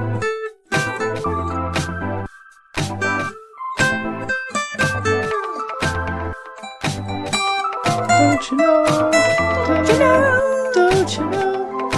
Don't you know? Don't you know? Don't you know?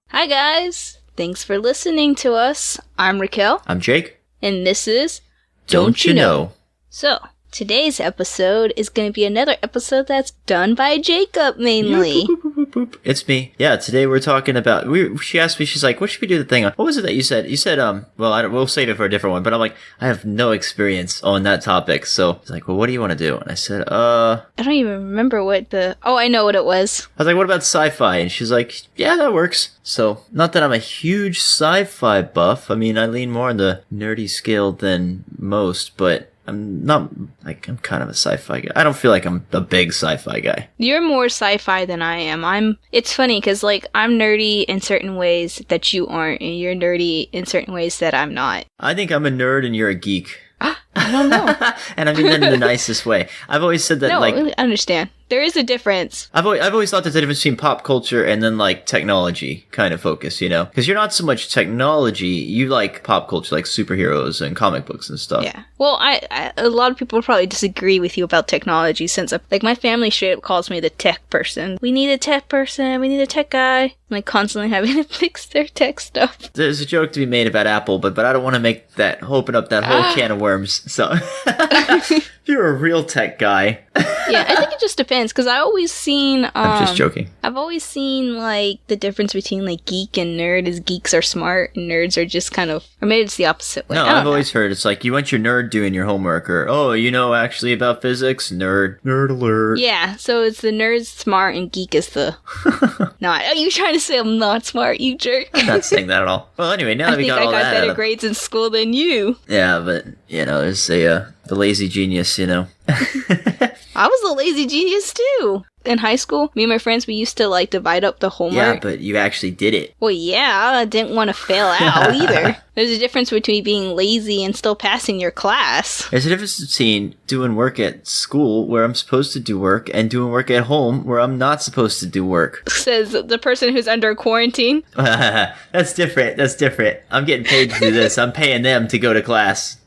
Hi guys, thanks for listening to us. I'm Raquel. I'm Jake. And this is Don't You Know? So, today's episode is going to be another episode that's done by Jacob mainly. Yeah, boop, boop, boop, boop. It's me. Yeah, today we're talking about. She asked me. She's like, "What should we do the thing on?" What was it that you said? You said, well, we'll save it for a different one. But I'm like, I have no experience on that topic. So she's like, "Well, what do you want to do?" And I said, I don't even remember what Oh, I know what it was. I was like, "What about sci-fi?" And she's like, "Yeah, that works." So, not that I'm a huge sci-fi buff. I mean, I lean more on the nerdy scale than most, but I'm not, like, I'm kind of a sci-fi guy. I don't feel like I'm a big sci-fi guy. You're more sci-fi than I am. It's funny because, like, I'm nerdy in certain ways that you aren't, and you're nerdy in certain ways that I'm not. I think I'm a nerd and you're a geek. I don't know. And I mean that in the nicest way. I've always said that, No, like, I understand. There is a difference. I've always thought there's a difference between pop culture and then, like, technology kind of focus, you know? Because you're not so much technology, you like pop culture, like superheroes and comic books and stuff. Yeah. Well, a lot of people probably disagree with you about technology since, like, my family straight up calls me the tech person. We need a tech person. We need a tech guy. I'm, like, constantly having to fix their tech stuff. There's a joke to be made about Apple, but I don't want to open up that whole can of worms, so. If you're a real tech guy. Yeah, I think it just depends, because I always seen, I'm just joking. I've always seen, like, the difference between, like, geek and nerd is geeks are smart and nerds are just kind of, or maybe it's the opposite way. No, I've always heard it's like, you want your nerd doing your homework, or, oh, you know actually about physics? Nerd alert. Yeah, so it's the nerd's smart and geek is the not. Are you trying to say I'm not smart, you jerk? I'm not saying that at all. Well, anyway, now that we got all that I got better grades in school than you. Yeah, but, you know, there's the lazy genius, you know. I was a lazy genius too. In high school, me and my friends, we used to, like, divide up the homework. Yeah, but you actually did it. Well, yeah, I didn't want to fail out either. There's a difference between being lazy and still passing your class. There's a difference between doing work at school where I'm supposed to do work and doing work at home where I'm not supposed to do work. Says the person who's under quarantine. That's different. I'm getting paid to do this. I'm paying them to go to class.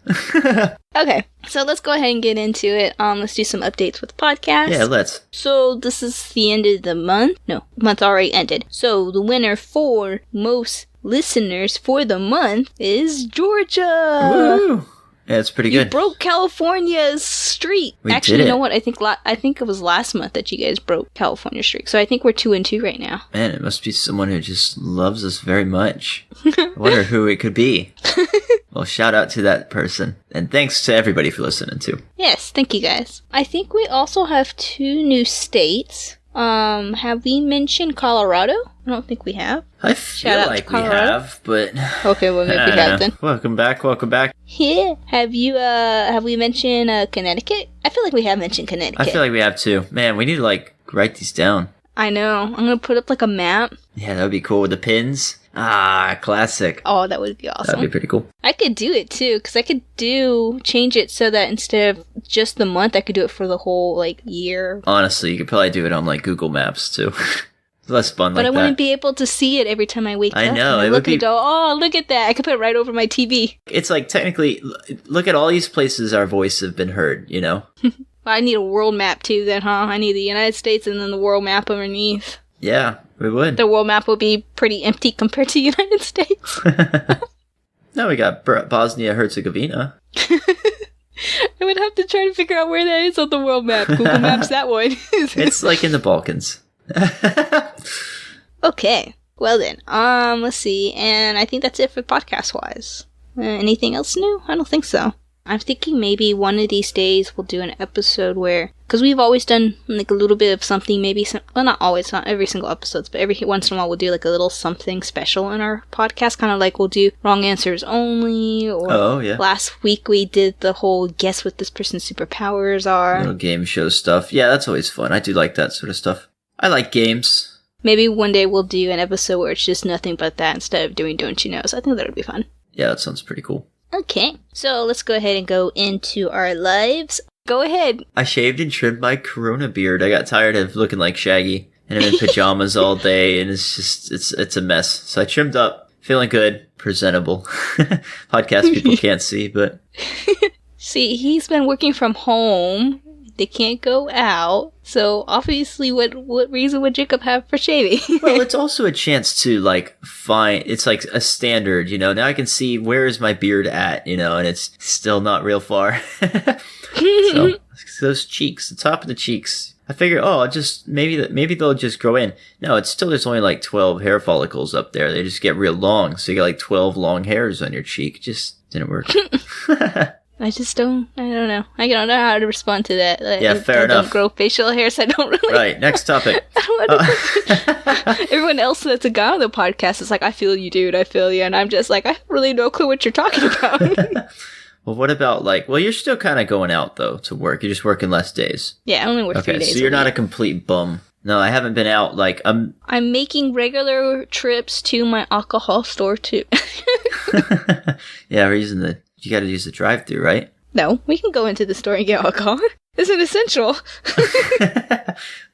Okay, so let's go ahead and get into it. Let's do some updates with the podcast. Yeah, let's. So this is the end of the month. No, month already ended. So the winner for most listeners for the month is Georgia. Woo! Yeah, it's pretty good. You broke California's streak. Actually, you know what? I think it was last month that you guys broke California's streak. So I think we're 2-2 right now. Man, it must be someone who just loves us very much. I wonder who it could be. Well, shout out to that person. And thanks to everybody for listening, too. Yes, thank you guys. I think we also have 2 new states. Have we mentioned Colorado? I don't think we have. I feel like we have, but... Okay, well, maybe we have then. Welcome back. Yeah. Have we mentioned Connecticut? I feel like we have mentioned Connecticut. I feel like we have too. Man, we need to, like, write these down. I know. I'm gonna put up, like, a map. Yeah, that would be cool with the pins. Ah, classic. Oh, that would be awesome. That'd be pretty cool. I could do it too, because I could change it so that instead of just the month, I could do it for the whole, like, year. Honestly, you could probably do it on, like, Google Maps too. It's less fun but like that. I wouldn't be able to see it every time I wake up. I know. I look and go, oh, look at that. I could put it right over my TV. It's like, technically, look at all these places our voice have been heard, you know? Well, I need a world map too then, huh? I need the United States and then the world map underneath. Yeah, we would. The world map would be pretty empty compared to the United States. No, we got Bosnia-Herzegovina. I would have to try to figure out where that is on the world map. Google Maps that one. It's like in the Balkans. Okay. Well then, let's see. And I think that's it for podcast-wise. Anything else new? I don't think so. I'm thinking maybe one of these days we'll do an episode where, because we've always done like a little bit of something, maybe well, not always, not every single episode, but every once in a while we'll do like a little something special in our podcast, kind of like we'll do wrong answers only, or last week we did the whole guess what this person's superpowers are. Little game show stuff. Yeah, that's always fun. I do like that sort of stuff. I like games. Maybe one day we'll do an episode where it's just nothing but that instead of doing Don't You Know. So I think that would be fun. Yeah, that sounds pretty cool. Okay, so let's go ahead and go into our lives. Go ahead. I shaved and trimmed my Corona beard. I got tired of looking like Shaggy, and I'm in pajamas all day, and it's a mess. So I trimmed up, Feeling good, presentable. Podcast people can't see, but... See, he's been working from home. They can't go out. So, obviously, what reason would Jacob have for shaving? Well, it's also a chance to, like, find... It's like a standard, you know? Now I can see where is my beard at, you know? And it's still not real far. So, those cheeks, the top of the cheeks. I figure, maybe they'll just grow in. No, it's still, there's only like 12 hair follicles up there. They just get real long. So you got like 12 long hairs on your cheek. Just didn't work. I don't know. I don't know how to respond to that. Yeah, fair enough. I don't grow facial hair, so I don't really... Right, next topic. Everyone else that's a guy on the podcast is like, I feel you, dude, I feel you. And I'm just like, I have really no clue what you're talking about. Well, what about you're still kind of going out, though, to work. You're just working less days. Yeah, I only work 3 days. Okay, so you're not a complete bum. No, I haven't been out, I'm making regular trips to my alcohol store, too. Yeah, you gotta use the drive-thru, right? No, we can go into the store and get alcohol. It's an essential.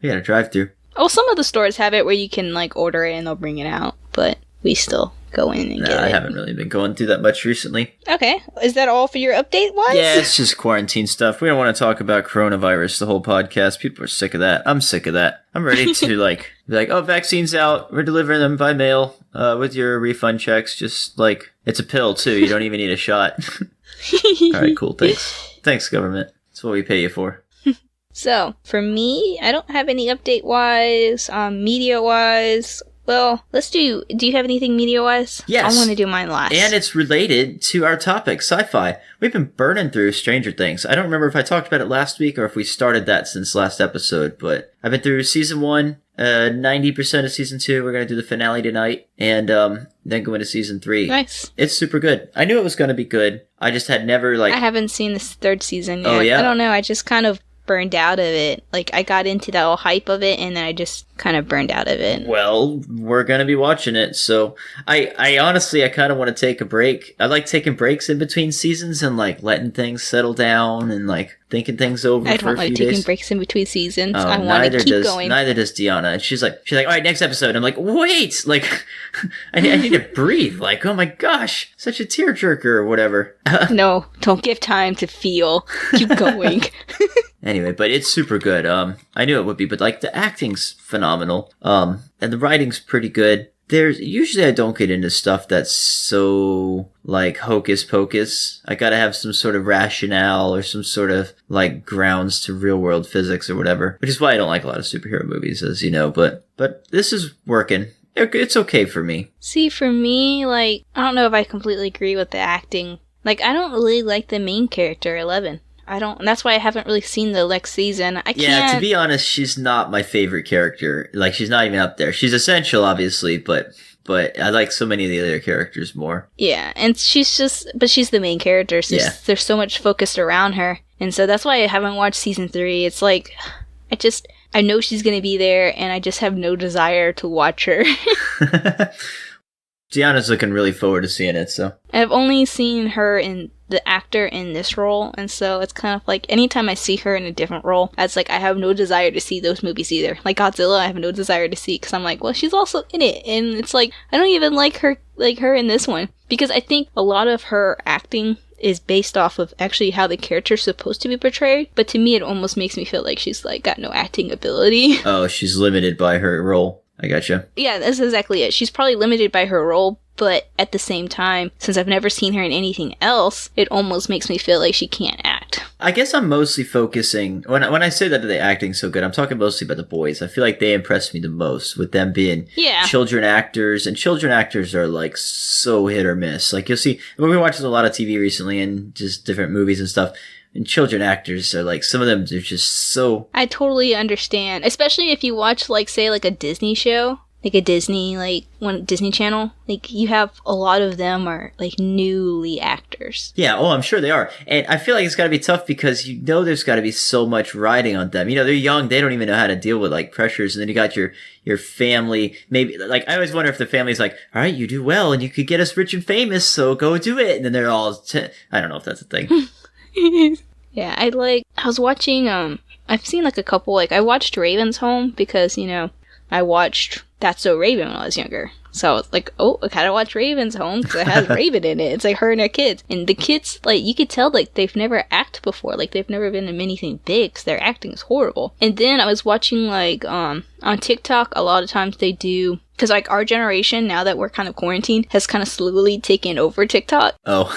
We got a drive-thru. Oh, some of the stores have it where you can, order it and they'll bring it out, but we still go in and get it. I haven't really been going through that much recently. Okay. Is that all for your update-wise? Yeah, it's just quarantine stuff. We don't want to talk about coronavirus the whole podcast. People are sick of that. I'm sick of that. I'm ready to, be like, oh, vaccines out. We're delivering them by mail with your refund checks. Just, it's a pill, too. You don't even need a shot. All right, cool. Thanks. Thanks, government. That's what we pay you for. So, for me, I don't have any update-wise, media-wise. Well, do you have anything media-wise? Yes. I want to do mine last. And it's related to our topic, sci-fi. We've been burning through Stranger Things. I don't remember if I talked about it last week or if we started that since last episode, but I've been through season 1, 90% of season 2. We're going to do the finale tonight, and then go into season 3. Nice. It's super good. I knew it was going to be good. I just had never, I haven't seen this 3rd season yet. Oh, yeah? I don't know. I just kind of burned out of it. I got into that whole hype of it, and then I just kind of burned out of it. Well, we're going to be watching it, so I honestly, I kind of want to take a break. I like taking breaks in between seasons and, letting things settle down and, thinking things over for a few days. I don't like taking breaks in between seasons. I want to keep going. Neither does Deanna. And she's like, all right, next episode. I'm like, wait! I need to breathe. Oh my gosh, such a tearjerker or whatever. No, don't give time to feel. Keep going. Anyway, but it's super good. I knew it would be, but the acting's phenomenal. And the writing's pretty good. Usually I don't get into stuff that's so, hocus pocus. I gotta have some sort of rationale or some sort of, grounds to real world physics or whatever. Which is why I don't like a lot of superhero movies, as you know, but this is working. It's okay for me. See, for me, I don't know if I completely agree with the acting. I don't really like the main character, 11. And that's why I haven't really seen the next season. Yeah, to be honest, she's not my favorite character. She's not even up there. She's essential, obviously, but I like so many of the other characters more. Yeah, and she's the main character, so there's so much focused around her. And so that's why I haven't watched season 3. It's I know she's gonna be there, and I just have no desire to watch her. Deanna's looking really forward to seeing it, so. I've only seen her in the actor in this role, and so it's kind of anytime I see her in a different role, it's I have no desire to see those movies either. Godzilla, I have no desire to see, because I'm well, she's also in it, and it's I don't even like her in this one, because I think a lot of her acting is based off of actually how the character's supposed to be portrayed, but to me it almost makes me feel like she's got no acting ability. Oh, she's limited by her role. I gotcha. Yeah, that's exactly it. She's probably limited by her role, but at the same time, since I've never seen her in anything else, it almost makes me feel like she can't act. I guess I'm mostly focusing, when I say that the acting's so good, I'm talking mostly about the boys. I feel like they impress me the most, with them being children actors, and children actors are so hit or miss. You'll see, we've been watching a lot of TV recently and just different movies and stuff. And children actors are some of them are just so... I totally understand. Especially if you watch, say, a Disney show. A Disney, one Disney Channel. You have a lot of them are, newly actors. Yeah, I'm sure they are. And I feel like it's gotta be tough because there's gotta be so much riding on them. They're young, they don't even know how to deal with, pressures. And then you got your family. Maybe, I always wonder if the family's all right, you do well and you could get us rich and famous, so go do it. And then they're all... I don't know if that's a thing. Yeah, I was watching, I've seen a couple, I watched Raven's Home because, I watched That's So Raven when I was younger. So it's like, oh, I gotta watch Raven's Home because it has Raven in it. It's like her and her kids. And the kids, like, you could tell, like, they've never acted before. Like, they've never been in anything big because their acting is horrible. And then I was watching, like, on TikTok, a lot of times they do, because, like, our generation, now that we're kind of quarantined, has kind of slowly taken over TikTok. Oh.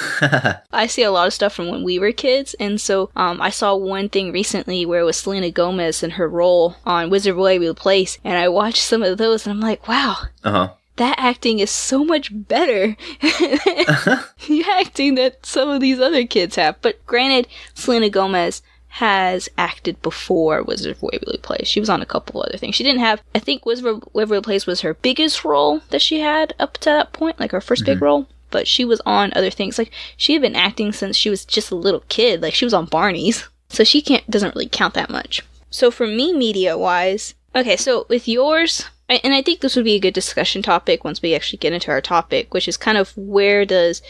I see a lot of stuff from when we were kids. And so I saw one thing recently where it was Selena Gomez and her role on Wizard of Waverly Place. And I watched some of those and I'm like, wow. Uh-huh. That acting is so much better the acting that some of these other kids have. But granted, Selena Gomez has acted before Wizard of Waverly Place. She was on a couple other things. She didn't have, I think Wizard of Waverly Place was her biggest role that she had up to that point, like her first big role. But she was on other things. Like, she had been acting since she was just a little kid. Like, she was on Barney's. So she doesn't really count that much. So for me, media-wise, okay, so with yours, and I think this would be a good discussion topic once we actually get into our topic, which is kind of where does,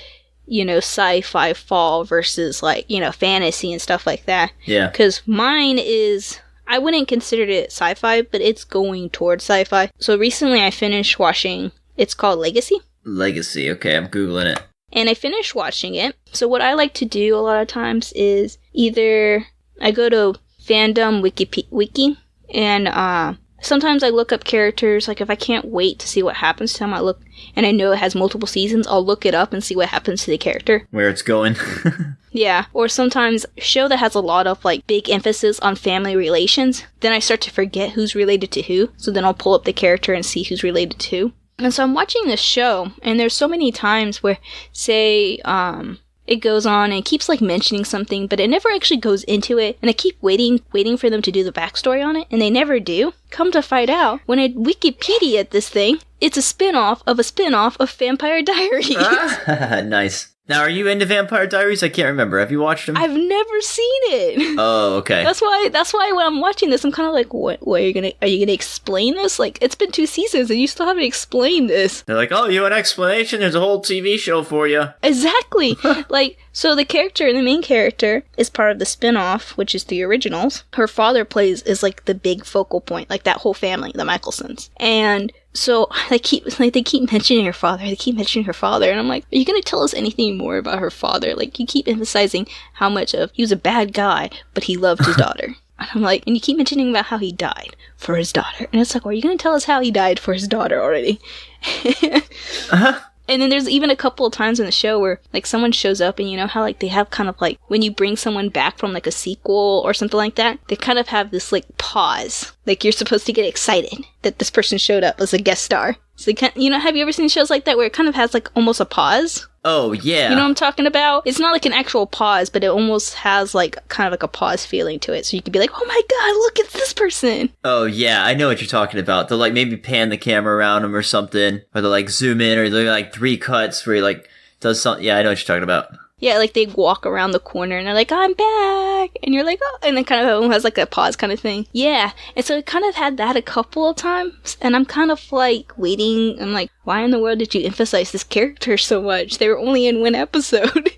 sci-fi fall versus, like, fantasy and stuff like that. Yeah. Because mine is, I wouldn't consider it sci-fi, but it's going towards sci-fi. So recently I finished watching, it's called Legacy. Legacy, okay, I'm Googling it. And I finished watching it. So what I like to do a lot of times is either I go to fandom wiki, and sometimes I look up characters. Like, if I can't wait to see what happens to them, I look, and I know it has multiple seasons, I'll look it up and see what happens to the character. Where it's going. Yeah, or sometimes a show that has a lot of, like, big emphasis on family relations, then I start to forget who's related to who, so then I'll pull up the character and see who's related to who. And so I'm watching this show, and there's so many times where, say, it goes on and it keeps, like, mentioning something, but it never actually goes into it, and I keep waiting for them to do the backstory on it, and they never do. Come to find out, when I Wikipedia this thing, it's a spin-off of Vampire Diaries. Nice. Now, are you into Vampire Diaries? I can't remember. Have you watched them? I've never seen it. Oh, okay. That's why when I'm watching this, I'm kind of like, what are you gonna explain this? Like, it's been 2 seasons and you still haven't explained this. They're like, oh, you want an explanation? There's a whole TV show for you. Exactly. Like, so the main character is part of the spin-off, which is the originals. Her father is like the big focal point, like that whole family, the Michelsons. And so they keep mentioning her father. And I'm like, are you gonna tell us anything more about her father? Like, you keep emphasizing how much of he was a bad guy, but he loved his daughter. And I'm like, and you keep mentioning about how he died for his daughter. And it's like, well, are you gonna tell us how he died for his daughter already? And then there's even a couple of times in the show where, like, someone shows up and you know how, like, they have kind of, like, when you bring someone back from, like, a sequel or something like that, they kind of have this, like, pause. Like, you're supposed to get excited that this person showed up as a guest star. So, have you ever seen shows like that where it kind of has, like, almost a pause? Oh, yeah. You know what I'm talking about? It's not like an actual pause, but it almost has, like, kind of like a pause feeling to it. So you could be like, oh my god, look, it's this person. Oh, yeah, I know what you're talking about. They'll, like, maybe pan the camera around him or something. Or they'll, like, zoom in, or they'll, like, 3 cuts where he, like, does something. Yeah, I know what you're talking about. Yeah, like, they walk around the corner and they're like, I'm back! And you're like, oh, and then kind of has, like, a pause kind of thing. Yeah, and so it kind of had that a couple of times, and I'm kind of, like, waiting. I'm like, why in the world did you emphasize this character so much? They were only in 1 episode.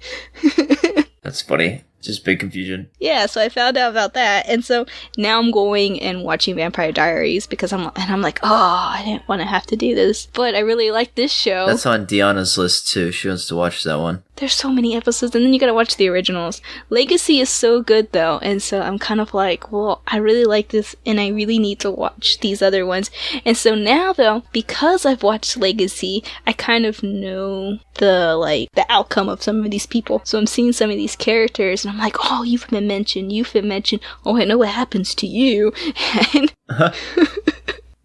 That's funny. Just big confusion. Yeah, so I found out about that, and so now I'm going and watching Vampire Diaries because I'm like, oh, I didn't want to have to do this, but I really like this show. That's on Deanna's list too. She wants to watch that one. There's so many episodes, and then you gotta watch the originals. Legacy is so good though, and so I'm kind of like, well, I really like this, and I really need to watch these other ones. And so now though, because I've watched Legacy, I kind of know the outcome of some of these people. So I'm seeing some of these characters, and I'm like, oh, you've been mentioned. Oh, I know what happens to you. And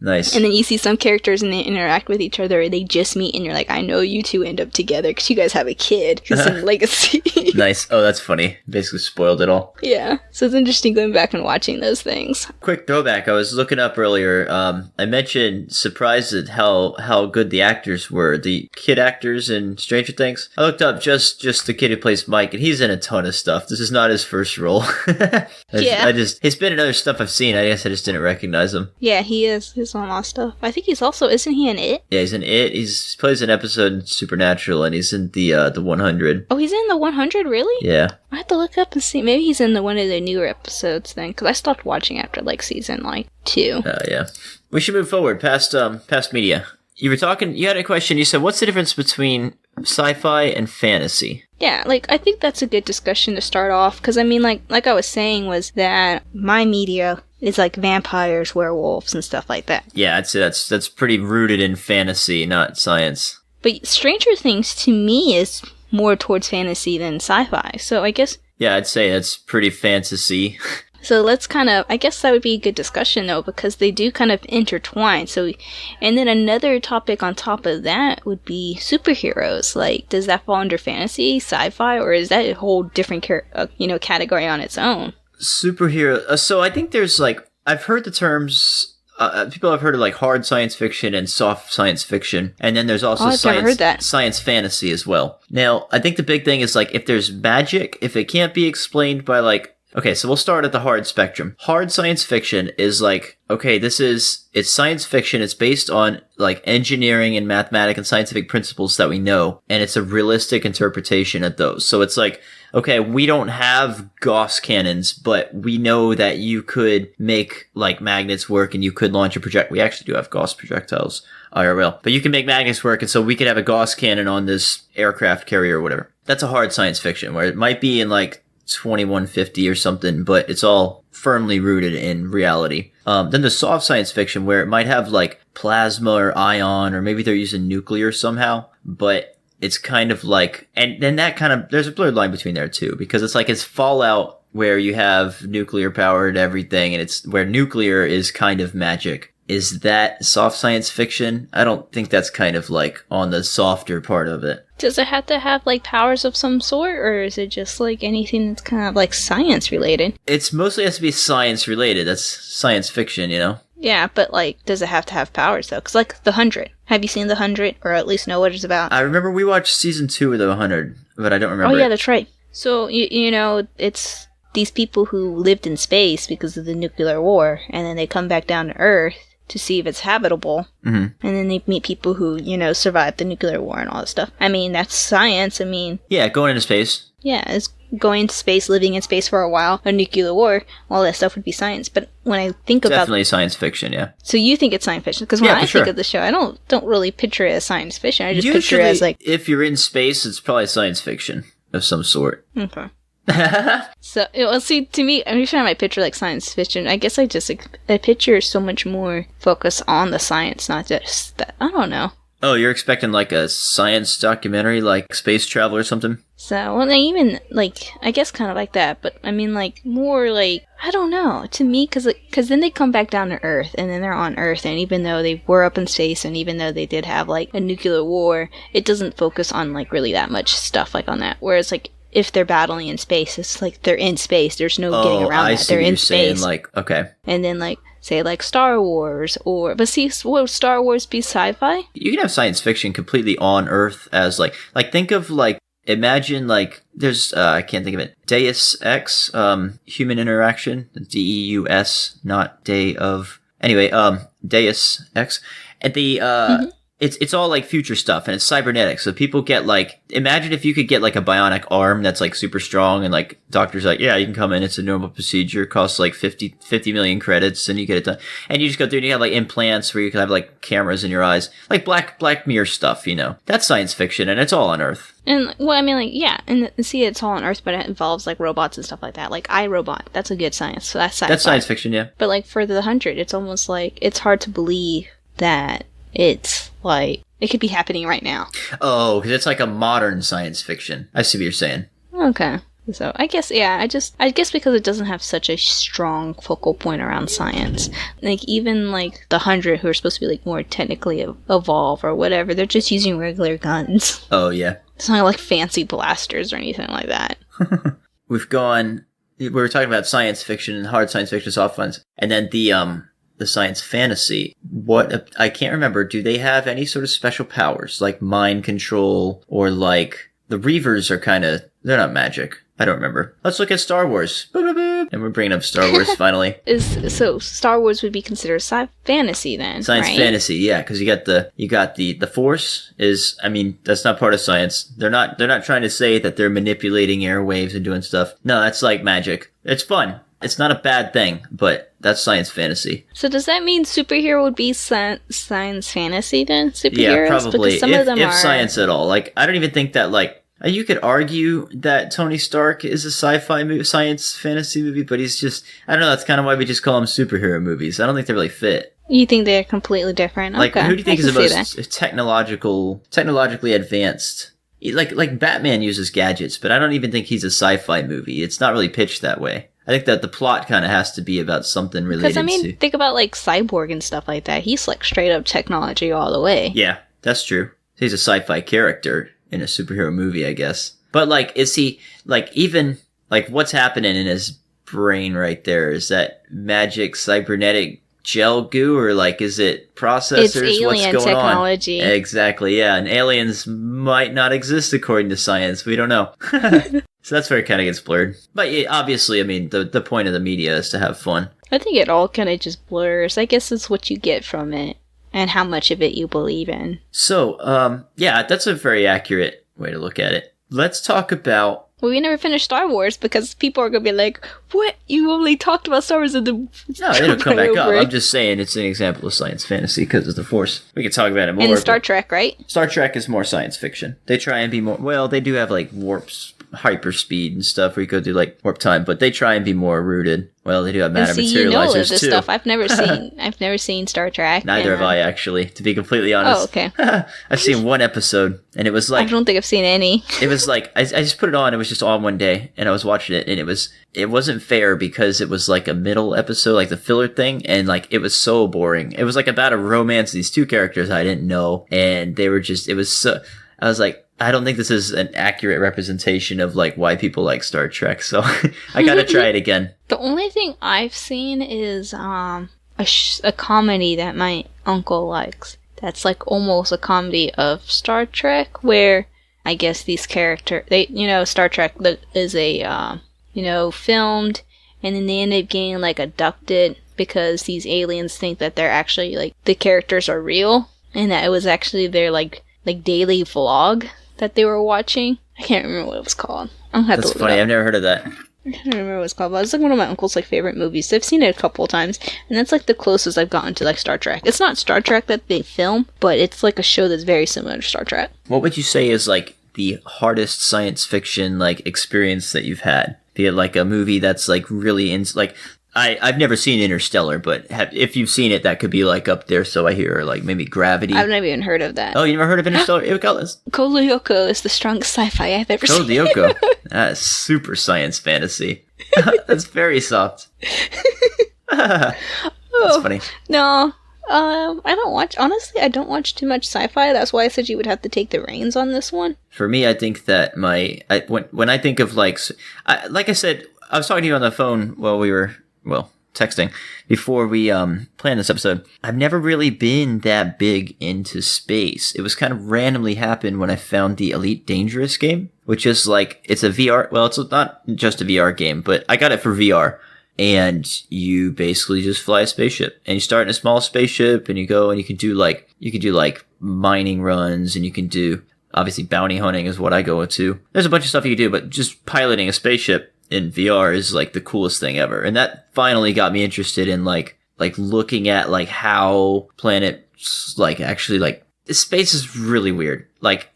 nice. And then you see some characters and they interact with each other, or they just meet, and you're like, I know you two end up together because you guys have a kid who's in Legacy. Nice. Oh, that's funny. Basically spoiled it all. Yeah. So it's interesting going back and watching those things. Quick throwback. I was looking up earlier. I mentioned surprised at how good the actors were. The kid actors in Stranger Things. I looked up just the kid who plays Mike, and he's in a ton of stuff. This is not his first role. He's been in other stuff I've seen. I guess I just didn't recognize him. Yeah, he is. He's on a lot of stuff. I think isn't he in It? Yeah, he's in It. He plays an episode in Supernatural, and he's in the 100. Oh, he's in the 100, really? Yeah. I have to look up and see. Maybe he's in one of the newer episodes then, because I stopped watching after, like, season, 2. Yeah. We should move forward past media. You had a question. You said, what's the difference between sci-fi and fantasy? Yeah, like, I think that's a good discussion to start off, because, I mean, like I was saying, was that my media is, like, vampires, werewolves, and stuff like that. Yeah, I'd say that's pretty rooted in fantasy, not science. But Stranger Things, to me, is more towards fantasy than sci-fi, so I guess... Yeah, I'd say that's pretty fantasy. So let's kind of, I guess that would be a good discussion though, because they do kind of intertwine. So, and then another topic on top of that would be superheroes. Like, does that fall under fantasy, sci-fi, or is that a whole different, category on its own? Superhero. So I think there's like, I've heard the terms. People have heard of like hard science fiction and soft science fiction, and then there's also science fantasy as well. Now, I think the big thing is like if there's magic, if it can't be explained by like. Okay, so we'll start at the hard spectrum. Hard science fiction is like, okay, it's science fiction. It's based on like engineering and mathematics and scientific principles that we know. And it's a realistic interpretation of those. So it's like, okay, we don't have Gauss cannons, but we know that you could make like magnets work and you could launch a project. We actually do have Gauss projectiles, IRL, but you can make magnets work. And so we could have a Gauss cannon on this aircraft carrier or whatever. That's a hard science fiction where it might be in like 2150 or something, but it's all firmly rooted in reality. Then the soft science fiction where it might have like plasma or ion, or maybe they're using nuclear somehow, but it's kind of like, and then that kind of, there's a blurred line between there too, because it's like it's Fallout where you have nuclear powered everything, and it's where nuclear is kind of magic. Is that soft science fiction? I don't think that's kind of like on the softer part of it. Does it have to have like powers of some sort, or is it just like anything that's kind of like science related? It's mostly has to be science related. That's science fiction, you know? Yeah, but like, does it have to have powers though? Because like The 100. Have you seen The 100, or at least know what it's about? I remember we watched season 2 of The 100, but I don't remember. Oh yeah, that's right. So, you know, it's these people who lived in space because of the nuclear war, and then they come back down to Earth to see if it's habitable. Mm-hmm. And then they meet people who, you know, survived the nuclear war and all that stuff. I mean, that's science. I mean... Yeah, going into space. Yeah, it's going into space, living in space for a while, a nuclear war, all that stuff would be science. But when I think about... Definitely science fiction, yeah. So you think it's science fiction? Because when I think of the show, I don't really picture it as science fiction. I just picture it as like... if you're in space, it's probably science fiction of some sort. Okay. So, well, see, to me, I'm sure I might picture like science fiction. I guess I picture so much more focus on the science, not just that. I don't know. Oh, you're expecting like a science documentary, like space travel or something? So, well, even like, I guess kind of like that, but I mean, like more like, I don't know. To me, because then they come back down to Earth, and then they're on Earth, and even though they were up in space, and even though they did have like a nuclear war, it doesn't focus on like really that much stuff like on that. Whereas like, if they're battling in space, it's like they're in space. There's no getting around that. They're in space. Like, okay. And then like, say like Star Wars, but see, would Star Wars be sci-fi? You can have science fiction completely on Earth as like think of like, imagine like, there's, I can't think of it, Deus Ex, human interaction, DEUS, not day of, anyway, Deus Ex, and the, mm-hmm. It's all like future stuff, and it's cybernetic. So people get like, imagine if you could get like a bionic arm that's like super strong, and like doctors like, yeah, you can come in. It's a normal procedure. It costs like 50 million credits, and you get it done. And you just go through and you have like implants where you can have like cameras in your eyes, like Black Mirror stuff. You know, that's science fiction, and it's all on Earth. And well, I mean, like, yeah, and see, it's all on Earth, but it involves like robots and stuff like that. Like iRobot, that's a good science. So that's sci-fi. That's science fiction, yeah. But like for the 100, it's almost like it's hard to believe that it's like it could be happening right now. Oh, because it's like a modern science fiction. I see what you're saying. Okay. So I guess, yeah, I guess because it doesn't have such a strong focal point around science. Like even like the 100 who are supposed to be like more technically evolved or whatever, they're just using regular guns. Oh yeah. It's not like fancy blasters or anything like that. We were talking about science fiction and hard science fiction, soft ones, and then the science fantasy. What, I can't remember. Do they have any sort of special powers, like mind control, or like the Reavers are kind of, they're not magic. I don't remember. Let's look at Star Wars. And we're bringing up Star Wars finally. So Star Wars would be considered fantasy then, science right? fantasy, yeah, because you got the Force is, I mean, that's not part of science. They're not trying to say that they're manipulating airwaves and doing stuff. No, that's like magic. It's fun. It's not a bad thing, but that's science fantasy. So does that mean superhero would be science fantasy then? Superheroes? Yeah, probably. Because some of them if are science at all. Like, I don't even think that, like, you could argue that Tony Stark is a sci-fi science fantasy movie, but he's just, I don't know, that's kind of why we just call them superhero movies. I don't think they really fit. You think they're completely different? Like, okay. who do you think is the most technologically advanced? Like Batman uses gadgets, but I don't even think he's a sci-fi movie. It's not really pitched that way. I think that the plot kind of has to be about something related to... Because, think about, like, Cyborg and stuff like that. He's, like, straight up technology all the way. Yeah, that's true. He's a sci-fi character in a superhero movie, I guess. But, like, is he... Like, even... Like, what's happening in his brain right there? Is that magic, cybernetic gel goo? Or, like, is it processors? It's alien what's going technology. on? Exactly, yeah. And aliens might not exist according to science. We don't know. So that's where it kind of gets blurred. But yeah, obviously, I mean, the point of the media is to have fun. I think it all kind of just blurs. I guess it's what you get from it and how much of it you believe in. So, yeah, that's a very accurate way to look at it. Let's talk about... Well, we never finished Star Wars because people are going to be like, what? You only talked about Star Wars in the... No, it'll come back up. I'm just saying it's an example of science fantasy because of the Force. We could talk about it more. And Star Trek, right? Star Trek is more science fiction. They try and be more... Well, they do have, like, warps, hyperspeed and stuff where you go through, like, warp time, but they try and be more rooted. Well, they do have matter materializers, you know this too. Stuff I've never seen Star Trek. Neither have I, actually, to be completely honest. Oh, okay. I've seen one episode, and it was like... I don't think I've seen any. It was like, I just put it on, it was just on one day, and I was watching it, and it wasn't fair because it was like a middle episode, like the filler thing, and like, it was so boring. It was like about a romance of these two characters I didn't know, and they were just, it was so... I was like, I don't think this is an accurate representation of like why people like Star Trek, so I gotta try it again. The only thing I've seen is a comedy that my uncle likes. That's like almost a comedy of Star Trek, where I guess these characters, Star Trek is a, filmed, and then they end up getting like abducted because these aliens think that they're actually like, the characters are real, and that it was actually their like daily vlog that they were watching. I can't remember what it was called. That's funny. I've never heard of that. I can't remember what it was called, but it's like one of my uncle's like favorite movies. I've seen it a couple of times, and that's like the closest I've gotten to like Star Trek. It's not Star Trek that they film, but it's like a show that's very similar to Star Trek. What would you say is like the hardest science fiction like experience that you've had? Be it like a movie that's like really like... I've never seen Interstellar, but if you've seen it, that could be like up there. So I hear like maybe Gravity. I've never even heard of that. Oh, you never heard of Interstellar? Code Lyoko is the strongest sci-fi I've ever seen. Code Lyoko. That's super science fantasy. That's very soft. That's funny. No, I don't watch too much sci-fi. That's why I said you would have to take the reins on this one. For me, I think that when I think of like I said, I was talking to you on the phone while we were, texting before we planned this episode. I've never really been that big into space. It was kind of randomly happened when I found the Elite Dangerous game, which is like, it's a VR, well, it's not just a VR game, but I got it for VR. And you basically just fly a spaceship, and you start in a small spaceship, and you go and you can do like mining runs, and you can do, obviously bounty hunting is what I go to. There's a bunch of stuff you can do, but just piloting a spaceship in VR is like the coolest thing ever. And that finally got me interested in like looking at like how planets like actually like space is really weird. Like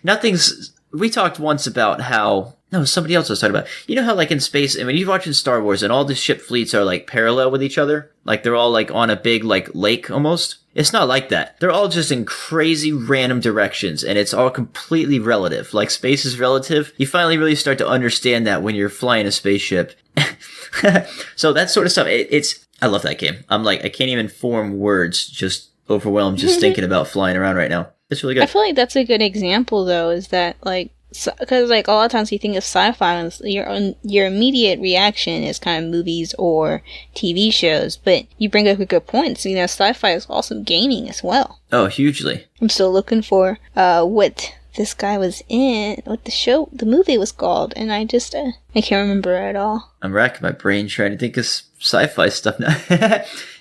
we talked once about how, no, somebody else was talking about, you know how like in space, and when you're watching Star Wars and all the ship fleets are like parallel with each other, like they're all like on a big like lake almost. It's not like that. They're all just in crazy random directions, and it's all completely relative. Like, space is relative. You finally really start to understand that when you're flying a spaceship. So that sort of stuff, I love that game. I'm like, I can't even form words, just overwhelmed just thinking about flying around right now. It's really good. I feel like that's a good example, though, is that, like, because like a lot of times you think of sci-fi and your immediate reaction is kind of movies or TV shows, but you bring up a good point. So, sci-fi is also gaming as well. Oh, hugely. I'm still looking for what this guy was in, what the movie was called, and I just, I can't remember at all. I'm racking my brain trying to think of sci-fi stuff now.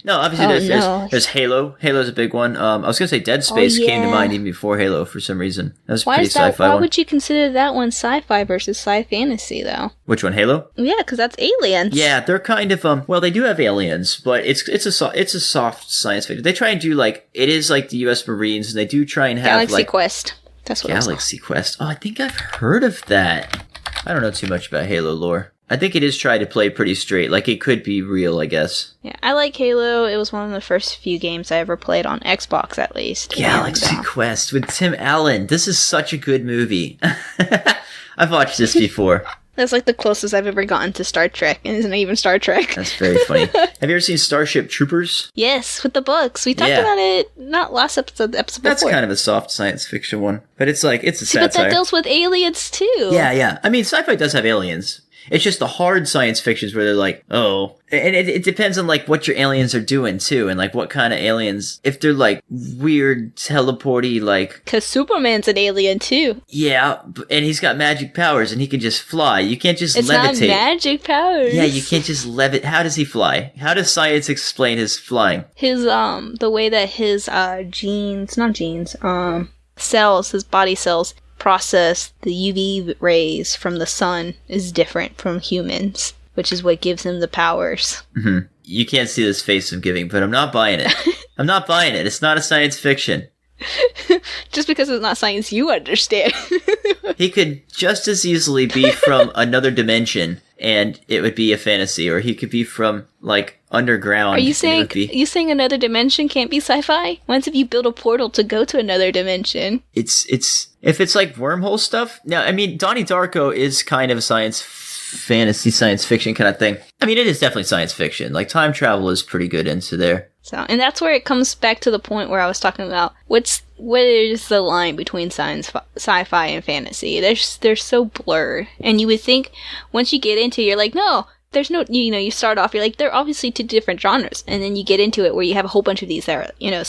No, obviously there's Halo. Halo's a big one. I was gonna say Dead Space came to mind even before Halo for some reason. That was a pretty sci-fi one. Why would you consider that one sci-fi versus sci-fantasy though? Which one, Halo? Yeah, because that's aliens. Yeah, they're kind of well, they do have aliens, but it's a soft science fiction. They try and do it is like the U.S. Marines, and they do try and have Galaxy Quest. That's what Galaxy Quest. Oh, I think I've heard of that. I don't know too much about Halo lore. I think it is tried to play pretty straight. Like, it could be real, I guess. Yeah, I like Halo. It was one of the first few games I ever played on Xbox, at least. Galaxy Quest with Tim Allen. This is such a good movie. I've watched this before. That's like the closest I've ever gotten to Star Trek, and isn't even Star Trek. That's very funny. Have you ever seen Starship Troopers? Yes, with the books. We talked about it, not last episode, the episode That's before. Kind of a soft science fiction one. But it's a satire. But that deals with aliens, too. Yeah. I mean, sci-fi does have aliens. It's just the hard science fictions where they're like, oh. And it depends on, what your aliens are doing, too. And, what kind of aliens. If they're, weird, teleporty, Because Superman's an alien, too. Yeah, and he's got magic powers, and he can just fly. You can't just levitate. It's not magic powers. Yeah, you can't just levitate. How does he fly? How does science explain his flying? His, the way that his, cells, his body cells, process the UV rays from the sun is different from humans, which is what gives him the powers. Mm-hmm. You can't see this face I'm giving, but I'm not buying it. I'm not buying it. It's not a science fiction. Just because it's not science you understand. He could just as easily be from another dimension, and it would be a fantasy, or he could be from, underground. Are you saying another dimension can't be sci-fi? When's if you build a portal to go to another dimension? It's if it's wormhole stuff. Now, I mean, Donnie Darko is kind of a science fiction kind of thing. I mean, it is definitely science fiction. Time travel is pretty good into there. So, and that's where it comes back to the point where I was talking about what is the line between sci-fi and fantasy. They're so blurred, and you would think once you get into it, you're like, no. There's no, you start off, you're like, they're obviously two different genres. And then you get into it where you have a whole bunch of these that are,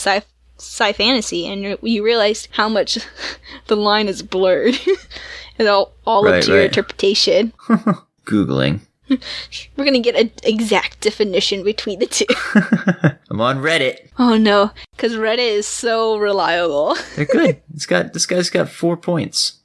sci-fantasy. And you realize how much the line is blurred. And all up to your interpretation. Googling. We're going to get an exact definition between the two. I'm on Reddit. Oh no, because Reddit is so reliable. They're good. This guy's got 4 points.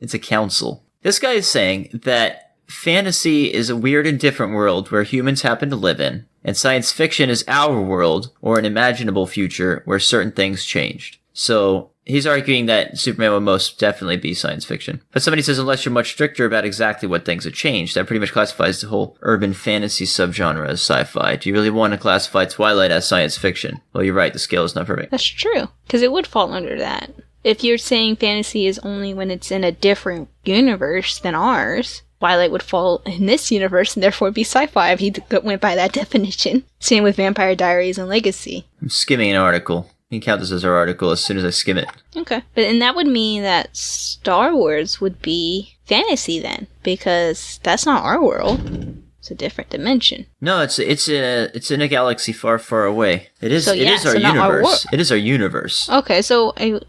It's a council. This guy is saying that fantasy is a weird and different world where humans happen to live in, and science fiction is our world, or an imaginable future where certain things changed. So, he's arguing that Superman would most definitely be science fiction. But somebody says unless you're much stricter about exactly what things have changed, that pretty much classifies the whole urban fantasy subgenre as sci-fi. Do you really want to classify Twilight as science fiction? Well, you're right, the scale is not perfect. That's true, because it would fall under that. If you're saying fantasy is only when it's in a different universe than ours, Twilight would fall in this universe and therefore be sci-fi if you went by that definition. Same with Vampire Diaries and Legacy. I'm skimming an article. You can count this as our article as soon as I skim it. Okay. And that would mean that Star Wars would be fantasy then, because that's not our world. It's a different dimension. No, it's in a galaxy far, far away. It is our universe. It is our universe. Okay,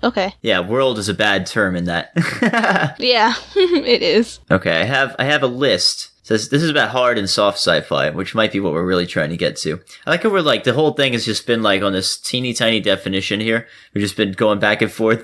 okay. Yeah, world is a bad term in that. Yeah, it is. Okay, I have a list. It says this is about hard and soft sci-fi, which might be what we're really trying to get to. I like how we're the whole thing has just been on this teeny tiny definition here. We've just been going back and forth.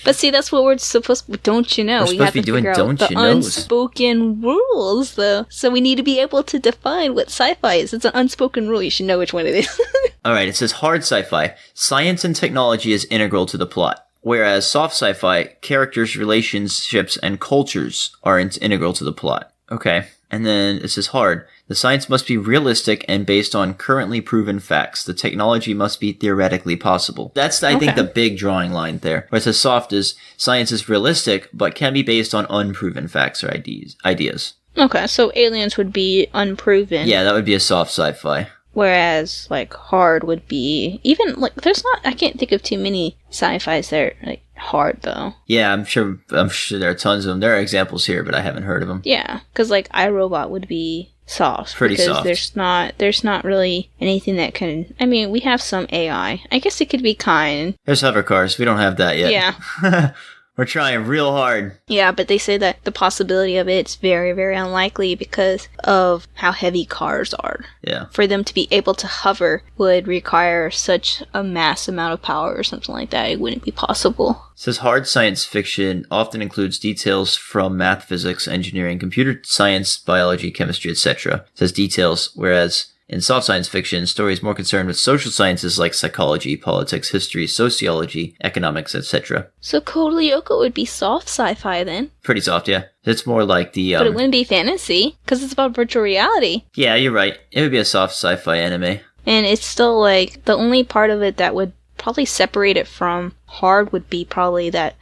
But see, that's what we're supposed to, don't you know? We're supposed to be doing don't you know. Unspoken rules, though. So we need to be able to define what sci-fi is. It's an unspoken rule. You should know which one it is. Alright, it says hard sci-fi. Science and technology is integral to the plot. Whereas soft sci-fi, characters, relationships, and cultures are integral to the plot. Okay. And then it says hard. The science must be realistic and based on currently proven facts. The technology must be theoretically possible. That's, I think, the big drawing line there. Where it says soft is science is realistic, but can be based on unproven facts or ideas. Okay, so aliens would be unproven. Yeah, that would be a soft sci-fi. Whereas, hard would be... Even, there's not... I can't think of too many sci-fis that are, hard, though. Yeah, I'm sure there are tons of them. There are examples here, but I haven't heard of them. Yeah, because, iRobot would be soft. Pretty because soft. There's not really anything that can. I mean, we have some AI. I guess it could be kind. There's hover cars. We don't have that yet. Yeah. We're trying real hard. Yeah, but they say that the possibility of it's very, very unlikely because of how heavy cars are. Yeah. For them to be able to hover would require such a mass amount of power or something like that. It wouldn't be possible. It says hard science fiction often includes details from math, physics, engineering, computer science, biology, chemistry, etc. It says details, whereas in soft science fiction, stories more concerned with social sciences like psychology, politics, history, sociology, economics, etc. So Code Lyoko would be soft sci-fi then. Pretty soft, yeah. It's more like the... but it wouldn't be fantasy, because it's about virtual reality. Yeah, you're right. It would be a soft sci-fi anime. And it's still like, the only part of it that would probably separate it from hard would be probably that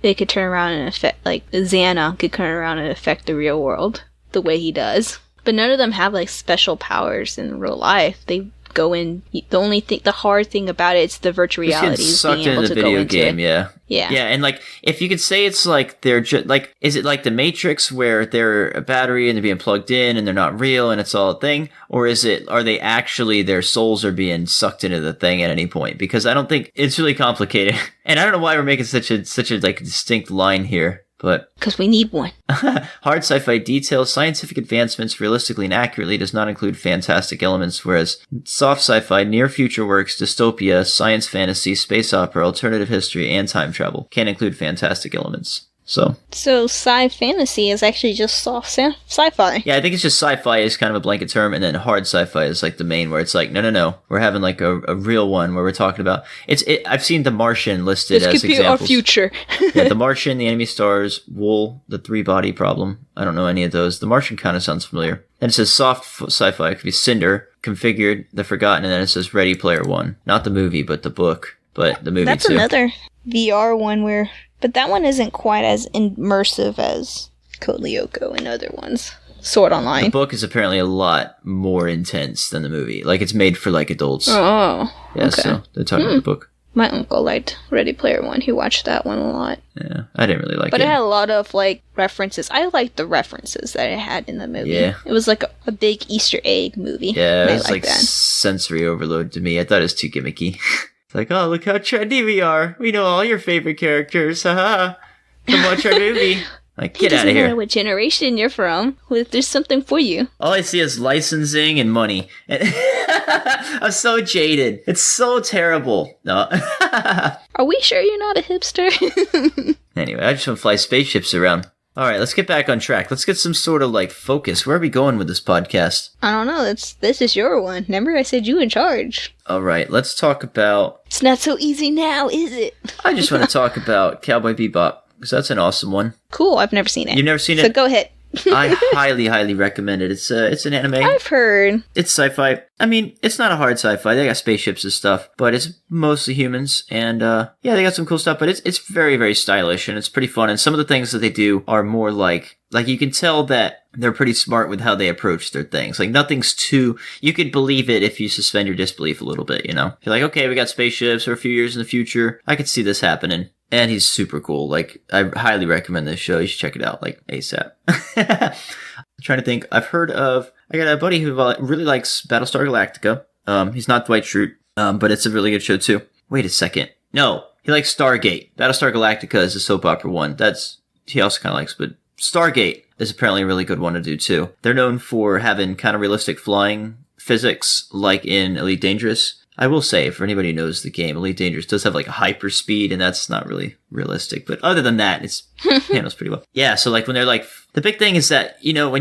it could turn around and affect, like, Xana could turn around and affect the real world the way he does. But none of them have, like, special powers in real life. They go in... The hard thing about it is the virtual reality is being able to go into game, it. yeah. Yeah. Yeah, and, like, if you could say it's like they're just... Like, is it like the Matrix where they're a battery and they're being plugged in and they're not real and it's all a thing? Or is it... Are they actually... Their souls are being sucked into the thing at any point? Because I don't think... It's really complicated. And I don't know why we're making such a like, distinct line here. But because we need one. hard sci-fi details, scientific advancements realistically and accurately does not include fantastic elements, whereas soft sci-fi, near future works, dystopia, science fantasy, space opera, alternative history, and time travel can include fantastic elements. So sci fantasy is actually just soft sci-fi. Yeah, I think it's just sci-fi is kind of a blanket term, and then hard sci-fi is like the main, where it's like, no, we're having like a real one where we're talking about I've seen The Martian listed as examples. This could be our future. Yeah, The Martian, The Enemy Stars, Wool, The Three-Body Problem. I don't know any of those. The Martian kind of sounds familiar. And it says soft sci-fi. It could be Cinder, Configured, The Forgotten, and then it says Ready Player One. Not the movie, but the book. But the movie That's too. another VR one where... But that one isn't quite as immersive as Code Lyoko and other ones. Sword Online. The book is apparently a lot more intense than the movie. Like, it's made for, like, adults. Oh, yeah, okay. So they're talking about the book. My uncle liked Ready Player One. He watched that one a lot. Yeah, I didn't really like it. But it had a lot of, like, references. I liked the rereferences that it had in the movie. Yeah. It was like a big Easter egg movie. Yeah, it was like sensory overload to me. I thought it was too gimmicky. It's like, oh, look how trendy we are. We know all your favorite characters. Haha. Come watch our movie. Like, get out of here. It doesn't matter what generation you're from. There's something for you. All I see is licensing and money. I'm so jaded. It's so terrible. No. Are we sure you're not a hipster? Anyway, I just want to fly spaceships around. All right, let's get back on track. Let's get some sort of, like, focus. Where are we going with this podcast? I don't know. This is your one. Remember I said you in charge. All right, let's talk about... It's not so easy now, is it? I just want to talk about Cowboy Bebop, because that's an awesome one. Cool, I've never seen it. You've never seen it? So go ahead. I highly recommend it. It's an anime. I've heard. It's sci-fi. I mean, it's not a hard sci-fi. They got spaceships and stuff, but it's mostly humans. And yeah, they got some cool stuff, but it's very, very stylish and it's pretty fun. And some of the things that they do are more like you can tell that they're pretty smart with how they approach their things. Like nothing's too, you could believe it if you suspend your disbelief a little bit, you know? You're like, okay, we got spaceships for a few years in the future. I could see this happening. And he's super cool. Like, I highly recommend this show. You should check it out, like, ASAP. I'm trying to think. I got a buddy who really likes Battlestar Galactica. He's not Dwight Schrute, but it's a really good show, too. Wait a second. No, he likes Stargate. Battlestar Galactica is a soap opera one. He also kind of likes, but Stargate is apparently a really good one to do, too. They're known for having kind of realistic flying physics, like in Elite Dangerous. I will say, for anybody who knows the game, Elite Dangerous does have like a hyper speed, and that's not really realistic. But other than that, it's handles pretty well. Yeah, so like when they're like, the big thing is that, you know,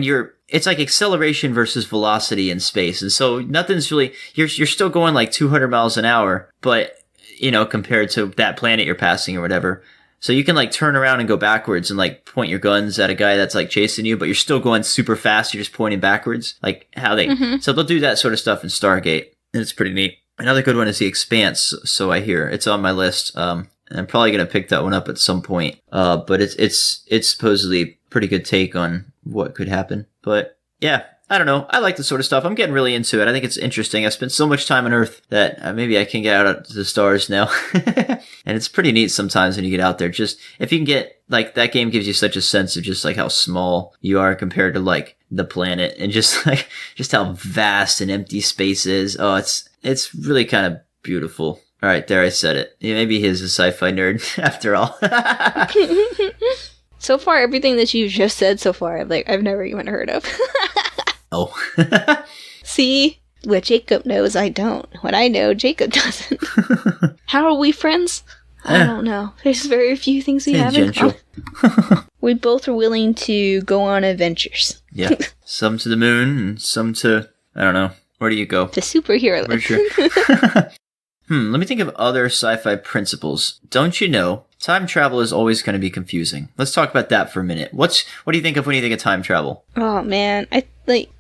it's like acceleration versus velocity in space. And so nothing's really, you're still going like 200 miles an hour, but, you know, compared to that planet you're passing or whatever. So you can like turn around and go backwards and like point your guns at a guy that's like chasing you, but you're still going super fast. You're just pointing backwards. Like how so they'll do that sort of stuff in Stargate, and it's pretty neat. Another good one is The Expanse, so I hear. It's on my list. And I'm probably going to pick that one up at some point. But it's supposedly a pretty good take on what could happen. But yeah, I don't know. I like this sort of stuff. I'm getting really into it. I think it's interesting. I've spent so much time on Earth that maybe I can get out to the stars now. And it's pretty neat sometimes when you get out there. Just if you can get like that game gives you such a sense of just like how small you are compared to like the planet, and just like just how vast and empty space is. Oh, it's really kind of beautiful. All right, there, I said it. Yeah, maybe he's a sci-fi nerd after all. So far, everything that you've just said so far, I've never even heard of. Oh. See? What Jacob knows, I don't. What I know, Jacob doesn't. How are we friends? I don't know. There's very few things we have in common. We both are willing to go on adventures. Yeah. Some to the moon, and some to, I don't know. Where do you go? The superhero. For sure. Let me think of other sci-fi principles. Don't you know, time travel is always going to be confusing. Let's talk about that for a minute. What do you think of when you think of time travel? Oh, man.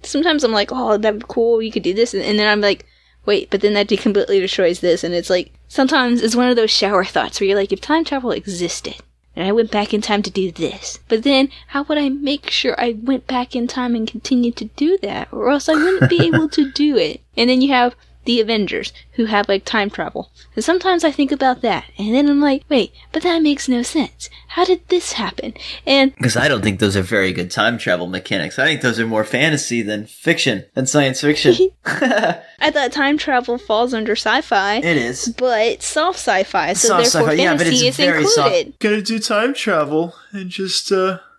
Sometimes I'm like, oh, that'd be cool, you could do this. And then I'm like, wait, but then that completely destroys this. And it's like, sometimes it's one of those shower thoughts where you're like, if time travel existed, and I went back in time to do this, but then how would I make sure I went back in time and continued to do that? Or else I wouldn't be able to do it. And then you have the Avengers, who have, time travel. And sometimes I think about that, and then I'm like, wait, but that makes no sense. How did this happen? And because I don't think those are very good time travel mechanics. I think those are more fantasy than fiction, than science fiction. I thought time travel falls under sci-fi. It is. But soft sci-fi, so soft therefore sci-fi, fantasy is included. Soft. Gonna do time travel and just,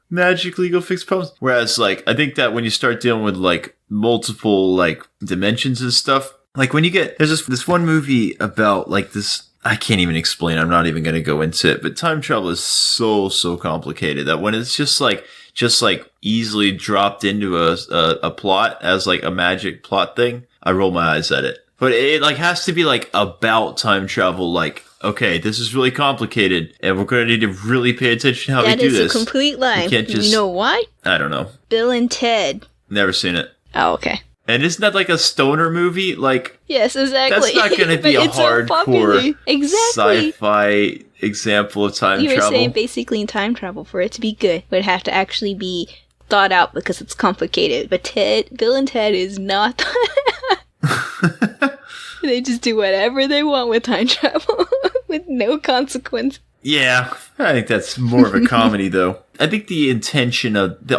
magically go fix problems. Whereas, I think that when you start dealing with, multiple, dimensions and stuff, when you get, there's this one movie about, this, I can't even explain, I'm not even going to go into it, but time travel is so complicated that when it's just easily dropped into a plot as, a magic plot thing, I roll my eyes at it. But it, has to be, about time travel, okay, this is really complicated, and we're going to need to really pay attention to how we do this. That is a complete lie. You know why? I don't know. Bill and Ted. Never seen it. Oh, okay. And isn't that a stoner movie? Yes, exactly. That's not going to be a hardcore sci-fi example of time travel. You were saying basically in time travel, for it to be good, would have to actually be thought out because it's complicated. But Bill and Ted is not. They just do whatever they want with time travel with no consequence. Yeah, I think that's more of a comedy, though. I think the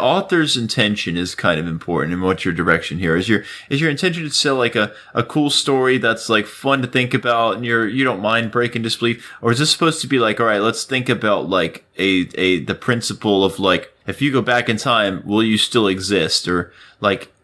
author's intention is kind of important in what your direction here is. Your intention to sell a cool story that's fun to think about, and you don't mind breaking disbelief, or is this supposed to be all right, let's think about the principle of if you go back in time, will you still exist, or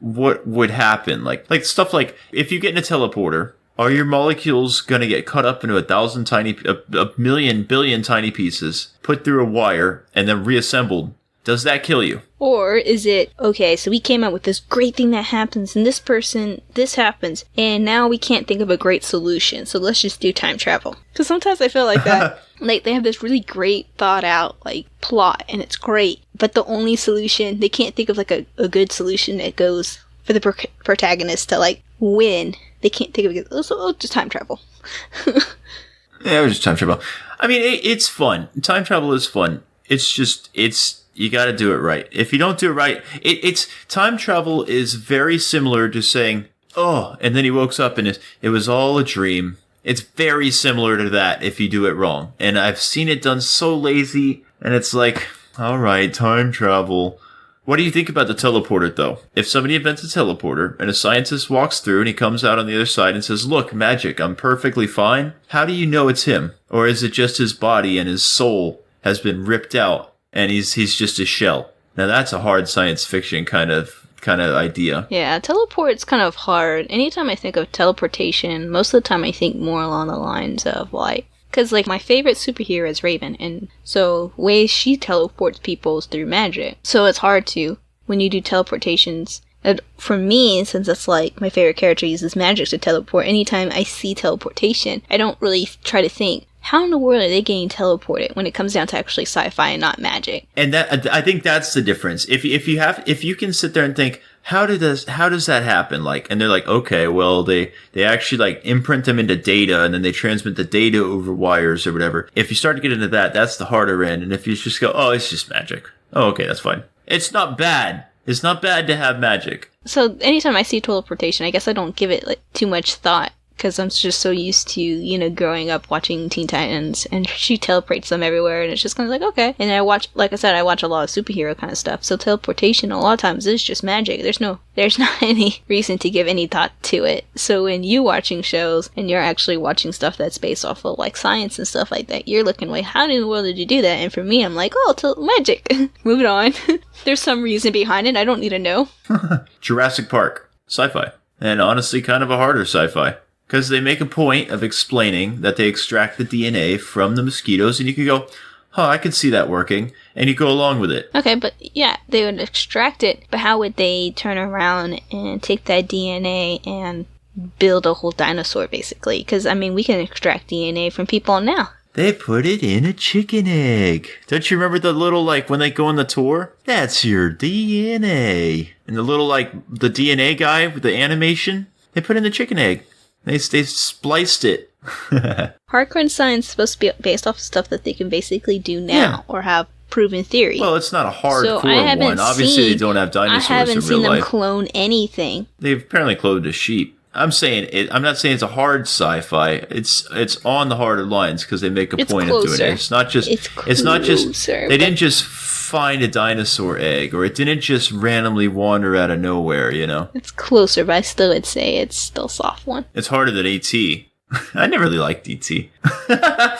what would happen, stuff if you get in a teleporter. Are your molecules going to get cut up into a million billion tiny pieces, put through a wire, and then reassembled? Does that kill you? Or is it, okay, so we came up with this great thing that happens, and this happens, and now we can't think of a great solution, so let's just do time travel. Because sometimes I feel like that. They have this really great thought out, plot, and it's great, but the only solution, they can't think of, a good solution that goes for the protagonist to, win. They can't think of it. So just time travel. Yeah, it was just time travel. I mean, it's fun. Time travel is fun. You got to do it right. If you don't do it right, time travel is very similar to saying, oh, and then he wakes up and it was all a dream. It's very similar to that if you do it wrong. And I've seen it done so lazy, and it's all right, time travel. What do you think about the teleporter, though? If somebody invents a teleporter, and a scientist walks through, and he comes out on the other side and says, look, magic, I'm perfectly fine, how do you know it's him? Or is it just his body and his soul has been ripped out, and he's just a shell? Now, that's a hard science fiction kind of idea. Yeah, teleport's kind of hard. Anytime I think of teleportation, most of the time I think more along the lines of, because, my favorite superhero is Raven, and so ways she teleports people is through magic. So it's hard when you do teleportations. And for me, since it's, my favorite character uses magic to teleport, anytime I see teleportation, I don't really try to think, how in the world are they getting teleported when it comes down to actually sci-fi and not magic? And I think that's the difference. If you can sit there and think, how does that happen? And they're okay, well, they actually imprint them into data, and then they transmit the data over wires or whatever. If you start to get into that, that's the harder end. And if you just go, oh, it's just magic. Oh, okay, that's fine. It's not bad. It's not bad to have magic. So anytime I see teleportation, I guess I don't give it too much thought because I'm just so used to, growing up watching Teen Titans, and she teleports them everywhere, and it's just kind of like, okay. And like I said, I watch a lot of superhero kind of stuff, so teleportation a lot of times is just magic. There's not any reason to give any thought to it. So when you watching shows, and you're actually watching stuff that's based off of, like, science and stuff like that, you're looking, like, how in the world did you do that? And for me, I'm like, oh, magic. Moving on. There's some reason behind it, I don't need to know. Jurassic Park. Sci-fi. And honestly, kind of a harder sci-fi. Because they make a point of explaining that they extract the DNA from the mosquitoes, and you can go, I can see that working, and you go along with it. Okay, but yeah, they would extract it, but how would they turn around and take that DNA and build a whole dinosaur, basically? Because, we can extract DNA from people now. They put it in a chicken egg. Don't you remember the little, when they go on the tour? That's your DNA. And the little, the DNA guy with the animation, they put in the chicken egg. They spliced it. Hardcore science is supposed to be based off of stuff that they can basically do now or have proven theory. Well, it's not a hardcore one. Obviously, they don't have dinosaurs in real life. I haven't seen them clone anything. They've apparently cloned a sheep. I'm not saying it's a hard sci-fi. It's on the harder lines because they make a point of doing it. It's not just. They didn't just find a dinosaur egg, or it didn't just randomly wander out of nowhere. It's closer, but I still would say it's still a soft one. It's harder than E.T. I never really liked E.T. I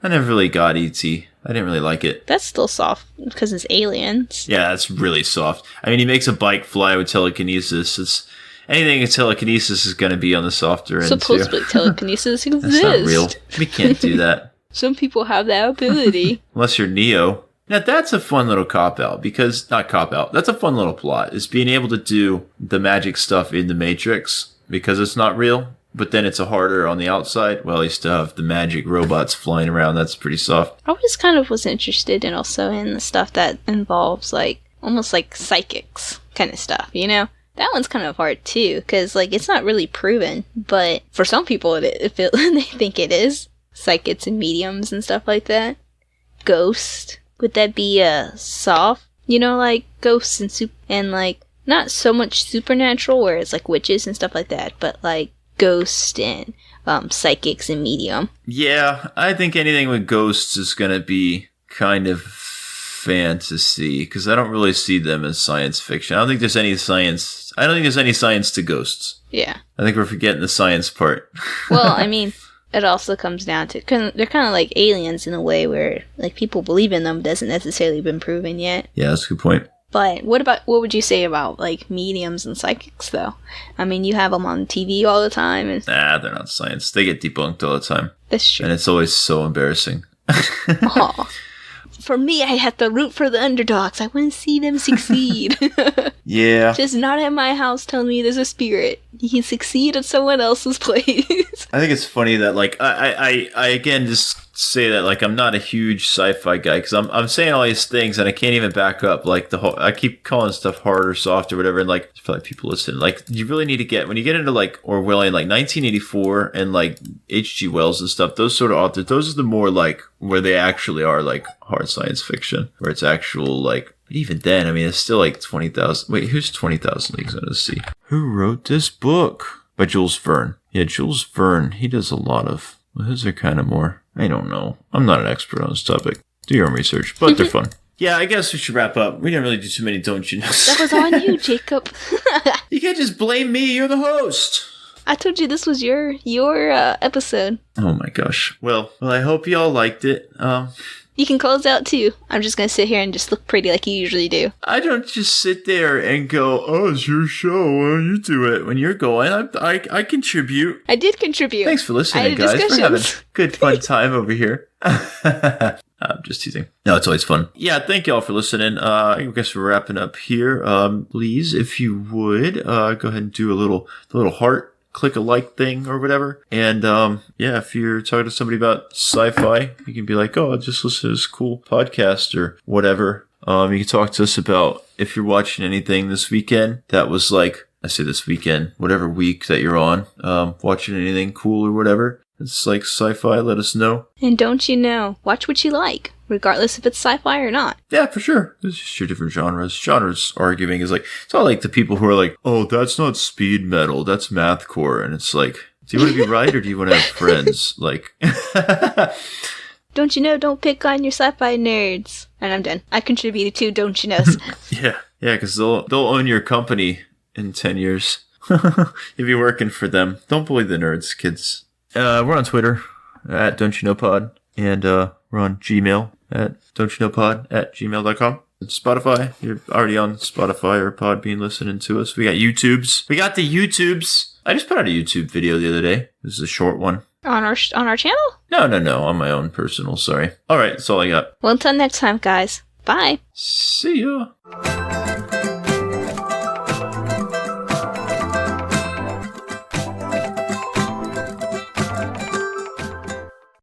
never really got E.T. I didn't really like it. That's still soft because it's aliens. Yeah, it's really soft. He makes a bike fly with telekinesis. Anything in telekinesis is going to be on the softer end. Supposedly telekinesis exists. That's not real. We can't do that. Some people have that ability. Unless you're Neo. Now, that's a fun little cop-out, that's a fun little plot, is being able to do the magic stuff in the Matrix, because it's not real, but then it's a harder on the outside. Well, you still have the magic robots flying around, that's pretty soft. I always kind of was interested in the stuff that involves, almost like psychics kind of stuff, That one's kind of hard, too, because, it's not really proven, but for some people, they think it is. Psychics and mediums and stuff like that. Ghost. Would that be soft? Ghosts and not so much supernatural, where it's witches and stuff like that, but ghosts and psychics and medium. Yeah, I think anything with ghosts is going to be kind of fantasy, because I don't really see them as science fiction. I don't think there's any science to ghosts. Yeah. I think we're forgetting the science part. Well, it also comes down to, cause they're kind of like aliens in a way where people believe in them, doesn't necessarily been proven yet. Yeah, that's a good point. But what would you say about mediums and psychics though? You have them on TV all the time. And Nah, they're not science. They get debunked all the time. That's true. And it's always so embarrassing. Aw. For me, I had to root for the underdogs. I want to see them succeed. Yeah. Just not at my house telling me there's a spirit. You can succeed at someone else's place. I think it's funny that, I again just say that, I'm not a huge sci-fi guy, because I'm saying all these things and I can't even back up, I keep calling stuff hard or soft or whatever, and, there's probably people listening. You really need to when you get into, Orwellian, 1984 and, H.G. Wells and stuff, those sort of authors, those are the more, where they actually are, hard science fiction, where it's actual, but even then, it's still 20,000. Wait, who's 20,000 Leagues Under the Sea? Who wrote this book? By Jules Verne. Yeah, Jules Verne, he does a lot of, those are kind of more, I don't know. I'm not an expert on this topic. Do your own research, but they're fun. Yeah, I guess we should wrap up. We didn't really do too many don't you knows. That was on you, Jacob. You can't just blame me. You're the host. I told you this was your episode. Oh my gosh. Well, I hope y'all liked it. You can close out too. I'm just going to sit here and just look pretty like you usually do. I don't just sit there and go, oh, it's your show. You do it. When you're going, I contribute. I did contribute. Thanks for listening, guys. We're having a good, fun time over here. I'm just teasing. No, it's always fun. Yeah, thank y'all for listening. I guess we're wrapping up here. Please, if you would, go ahead and do the little heart. Click a like thing or whatever. And if you're talking to somebody about sci-fi, you can be like, oh, just listen to this cool podcast or whatever. You can talk to us about if you're watching anything this weekend that was I say this weekend, whatever week that you're on, watching anything cool or whatever. it's like sci-fi, let us know. And don't you know, watch what you like, regardless if it's sci-fi or not. Yeah, for sure. There's just your different genres. Genres arguing is like, it's all like the people who are like, oh, that's not speed metal, that's mathcore. And it's like, do you want to be right or do you want to have friends? Like, don't you know, don't pick on your sci-fi nerds. And I'm done. I contributed to Don't You Knows. yeah, because they'll own your company in 10 years. You'll be working for them. Don't bully the nerds, kids. We're on Twitter at Don't You Know Pod. And we're on Gmail at don'tyouknowpod@gmail.com. And Spotify, you're already on Spotify or Podbean listening to us. We got YouTubes. We got the YouTubes. I just put out a YouTube video the other day. This is a short one. On our channel? No, on my own personal, sorry. All right, that's all I got. Well, until next time, guys. Bye. See ya.